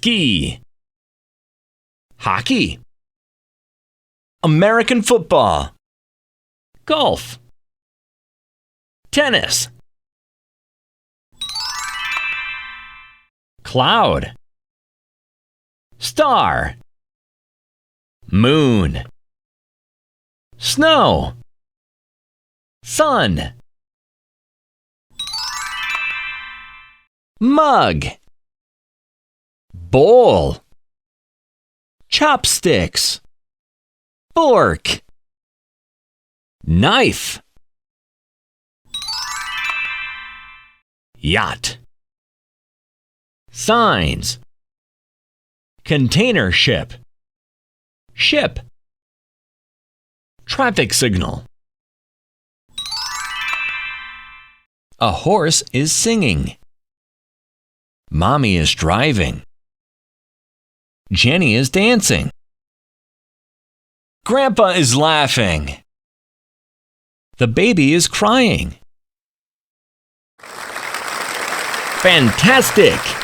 ski, hockey, American football, golf, tennis, cloud, star, moon, snow, sun, mug, bowl, chopsticks, fork, knife, yacht, signs, container ship, ship, traffic signal. A horse is singing. Mommy is driving. Jenny is dancing. Grandpa is laughing. The baby is crying. Fantastic!